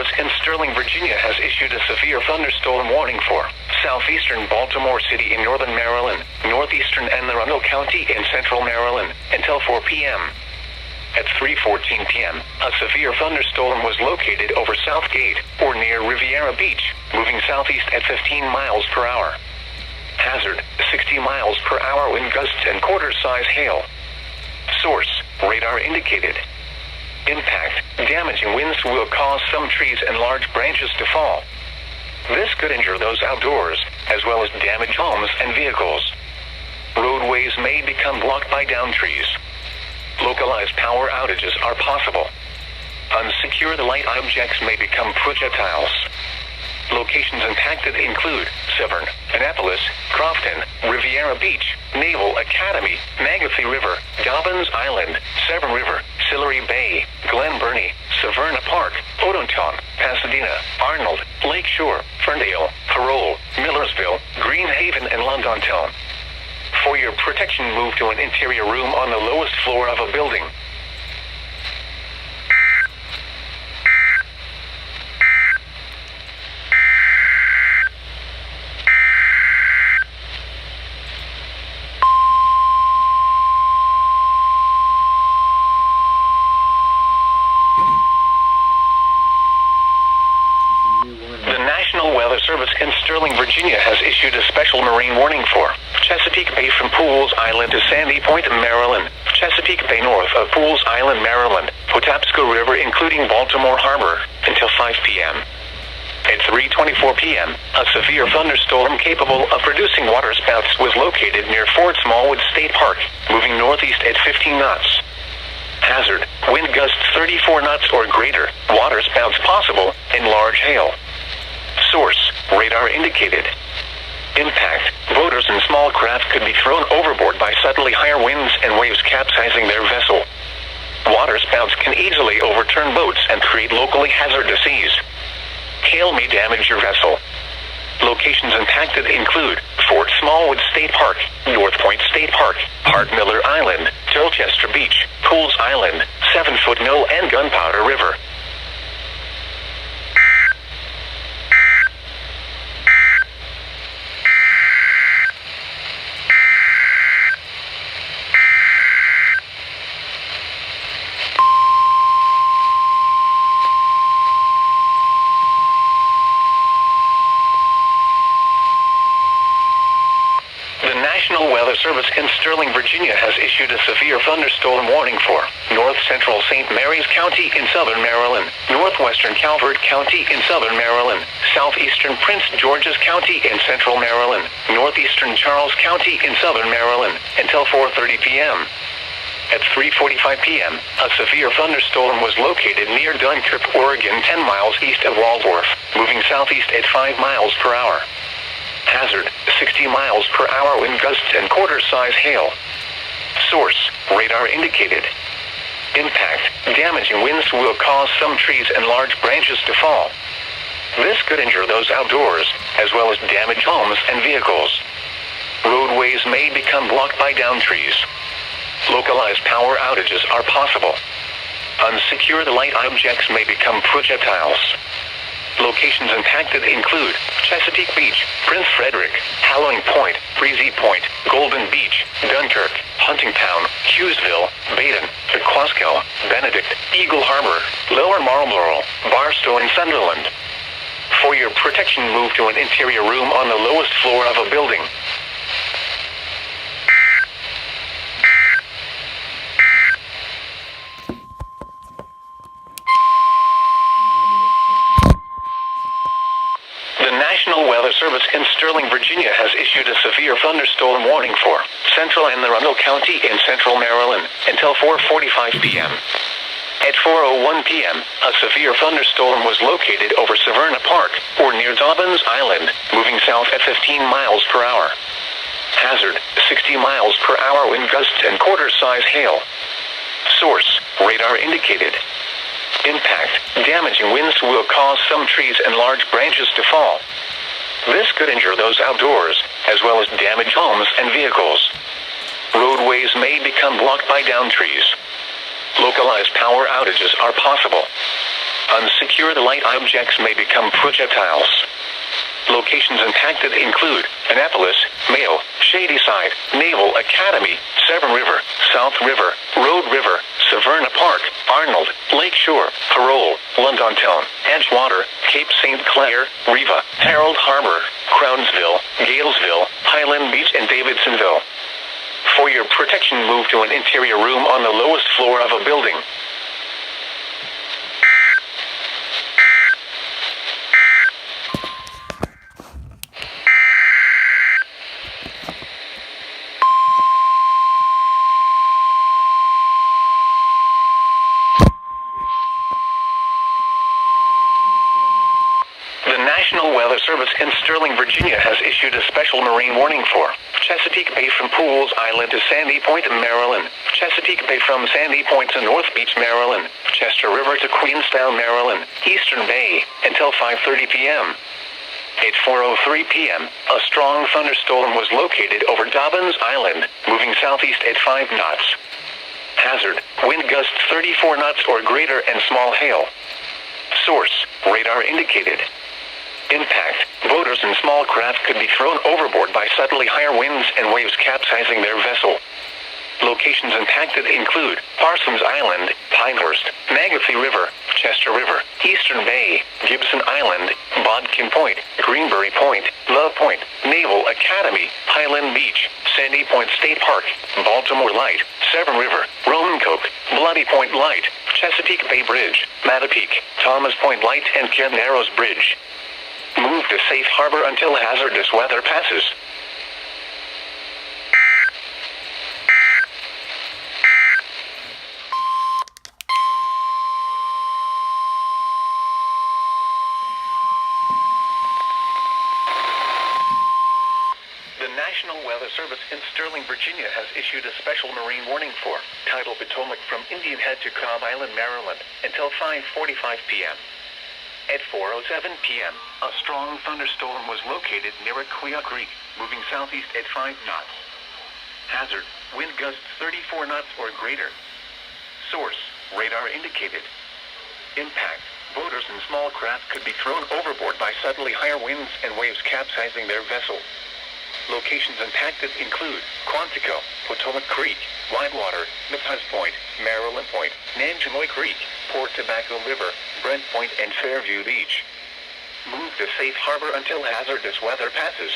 Service in Sterling, Virginia has issued a severe thunderstorm warning for southeastern Baltimore City in northern Maryland, northeastern Anne Arundel County in central Maryland, until 4 p.m. At 3:14 p.m., a severe thunderstorm was located over Southgate, or near Riviera Beach, moving southeast at 15 miles per hour. Hazard, 60 miles per hour wind gusts and quarter-size hail. Source, radar indicated. Impact, damaging winds will cause some trees and large branches to fall. This could injure those outdoors, as well as damage homes and vehicles. Roadways may become blocked by downed trees. Localized power outages are possible. Unsecured light objects may become projectiles. Locations impacted include Severn, Annapolis, Crofton, Riviera Beach, Naval Academy, Magothy River, Dobbins Island, Severn River, Sillery Bay, Glen Burnie, Severna Park, Odenton, Pasadena, Arnold, Lakeshore, Ferndale, Parole, Millersville, Green Haven, and Londontown. For your protection, move to an interior room on the lowest floor of a building. Service in Sterling, Virginia has issued a special marine warning for Chesapeake Bay from Pools Island to Sandy Point, Maryland, Chesapeake Bay north of Pools Island, Maryland, Patapsco River including Baltimore Harbor, until 5 p.m. At 3:24 p.m., a severe thunderstorm capable of producing waterspouts was located near Fort Smallwood State Park, moving northeast at 15 knots. Hazard, wind gusts 34 knots or greater, waterspouts possible, and large hail. Source, radar indicated. Impact, boaters and small craft could be thrown overboard by suddenly higher winds and waves capsizing their vessel. Waterspouts can easily overturn boats and create locally hazardous seas. Hail may damage your vessel. Locations impacted include Fort Smallwood State Park, North Point State Park, Hart Miller Island, Dorchester Beach, Pools Island, 7-Foot Knoll, and Gunpowder River. The National Weather Service in Sterling, Virginia has issued a severe thunderstorm warning for north central St. Mary's County in southern Maryland, northwestern Calvert County in southern Maryland, southeastern Prince George's County in central Maryland, northeastern Charles County in southern Maryland, until 4:30 p.m. At 3:45 p.m., a severe thunderstorm was located near Dunkirk, Oregon, 10 miles east of Waldorf, moving southeast at 5 miles per hour. Hazard, 60 miles per hour wind gusts and quarter-size hail. Source, radar indicated. Impact, damaging winds will cause some trees and large branches to fall. This could injure those outdoors, as well as damage homes and vehicles. Roadways may become blocked by downed trees. Localized power outages are possible. Unsecured light objects may become projectiles. Locations impacted include Chesapeake Beach, Prince Frederick, Halloween Point, Breezy Point, Golden Beach, Dunkirk, Huntingtown, Hughesville, Baden, Pequasco, Benedict, Eagle Harbor, Lower Marlborough, Barstow, and Sunderland. For your protection, move to an interior room on the lowest floor of a building. The National Weather Service in Sterling, Virginia has issued a severe thunderstorm warning for central Anne Arundel County in central Maryland until 4:45 p.m. At 4:01 p.m., a severe thunderstorm was located over Severna Park, or near Dobbins Island, moving south at 15 miles per hour. Hazard, 60 miles per hour wind gusts and quarter-size hail. Source, radar indicated. Impact, damaging winds will cause some trees and large branches to fall. This could injure those outdoors, as well as damage homes and vehicles. Roadways may become blocked by downed trees. Localized power outages are possible. Unsecured light objects may become projectiles. Locations impacted include Annapolis, Mayo, Shadyside, Naval Academy, Severn River, South River, Road River, Severna Park, Arnold, Lakeshore, Parole, Londontown, Edgewater, Cape St. Clair, Riva, Harold Harbor, Crownsville, Galesville, Highland Beach, and Davidsonville. For your protection, move to an interior room on the lowest floor of a building. The National Weather Service in Sterling, Virginia has issued a special marine warning for Chesapeake Bay from Pools Island to Sandy Point, Maryland, Chesapeake Bay from Sandy Point to North Beach, Maryland, Chester River to Queenstown, Maryland, Eastern Bay, until 5:30 p.m. At 4:03 p.m., a strong thunderstorm was located over Dobbins Island, moving southeast at 5 knots. Hazard, wind gusts 34 knots or greater and small hail. Source, radar indicated. Impact, boaters and small craft could be thrown overboard by suddenly higher winds and waves capsizing their vessel. Locations impacted include Parsons Island, Pinehurst, Magothy River, Chester River, Eastern Bay, Gibson Island, Bodkin Point, Greenberry Point, Love Point, Naval Academy, Highland Beach, Sandy Point State Park, Baltimore Light, Severn River, Romancoke, Bloody Point Light, Chesapeake Bay Bridge, Mattapique, Thomas Point Light, and Ken Narrows Bridge. Move to safe harbor until hazardous weather passes. The National Weather Service in Sterling, Virginia has issued a special marine warning for tidal Potomac from Indian Head to Cobb Island, Maryland, until 5:45 p.m. At 4:07 p.m., a strong thunderstorm was located near Aquia Creek, moving southeast at 5 knots. Hazard, wind gusts 34 knots or greater. Source, radar indicated. Impact, boaters and small craft could be thrown overboard by suddenly higher winds and waves capsizing their vessel. Locations impacted include Quantico, Potomac Creek, Whitewater, Nephas Point, Maryland Point, Nanjemoy Creek, Port Tobacco River, Brent Point, and Fairview Beach. Move to safe harbor until hazardous weather passes.